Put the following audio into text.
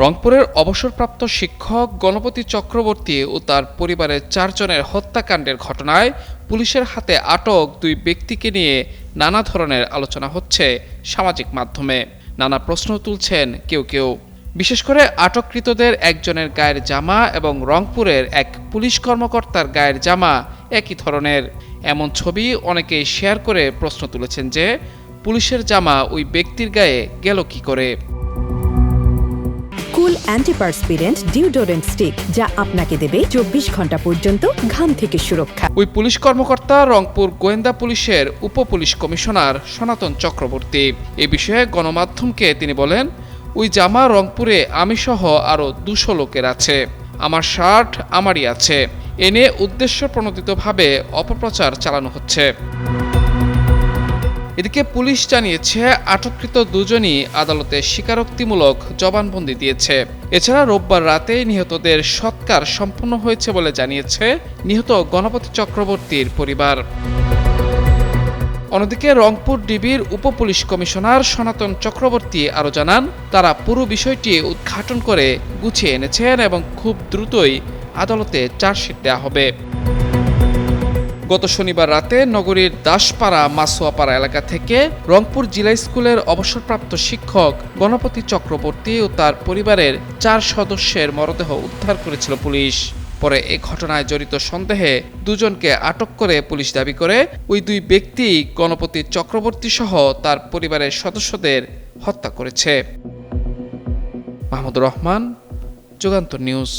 রংপুরের অবসরপ্রাপ্ত শিক্ষক গণপতি চক্রবর্তী ও তার পরিবারের 4 জনের হত্যাকাণ্ডের ঘটনায় পুলিশের হাতে আটক 2 ব্যক্তিকে নিয়ে নানা ধরনের আলোচনা হচ্ছে সামাজিক মাধ্যমে। নানা প্রশ্ন তুলছেন কেউ। বিশেষ করে আটককৃতদের একজনের গায়ের জামা এবং রংপুরের এক পুলিশ কর্মকর্তার গায়ের জামা একই ধরনের। এমন ছবি অনেকেই শেয়ার করে প্রশ্ন তুলেছেন যে পুলিশের জামা ওই ব্যক্তির গায়ে গেল কী করে। কুল অ্যান্টিপারস্পিরেন্ট ডিওডোরেন্ট স্টিক, যা আপনাকে দেবে 24 ঘন্টা পর্যন্ত ঘাম থেকে সুরক্ষা। ওই পুলিশ কর্মকর্তা রংপুর গোয়েন্দা পুলিশের উপপুলিশ কমিশনার সনাতন চক্রবর্তী। এ বিষয়ে গণমাধ্যমকে তিনি বলেন, ওই জামা রংপুরে আমি সহ আরও 200 লোকের আছে। আমার শার্ট আমারই আছে। এ নিয়ে উদ্দেশ্য প্রণোদিতভাবে অপপ্রচার চালানো হচ্ছে। এদিকে পুলিশ জানিয়েছে আটককৃত দুজনই আদালতে স্বীকারোক্তিমূলক জবানবন্দি দিয়েছে। এছাড়া রোববার রাতে নিহতদের সৎকার সম্পন্ন হয়েছে বলে জানিয়েছে নিহত গণপতি চক্রবর্তীর পরিবার। অন্যদিকে রংপুর ডিবির উপপুলিশ কমিশনার সনাতন চক্রবর্তী আরও জানান, তারা পুরো বিষয়টি উদ্ঘাটন করে গুছিয়ে এনেছেন এবং খুব দ্রুতই আদালতে চার্জশিট দেওয়া হবে। গত শনিবার রাতে নগরীর দাসপাড়া মাসুয়াপাড়া এলাকা থেকে রংপুর জিলা স্কুলের অবসরপ্রাপ্ত শিক্ষক গণপতি চক্রবর্তী ও তার পরিবারের 4 সদস্যের মরদেহ উদ্ধার করেছিল পুলিশ। পরে এ ঘটনায় জড়িত সন্দেহে 2 জনকে আটক করে পুলিশ দাবি করে ওই 2 ব্যক্তি গণপতি চক্রবর্তী সহ তার পরিবারের সদস্যদের হত্যা করেছে। মাহমুদুর রহমান, যুগান্তর নিউজ।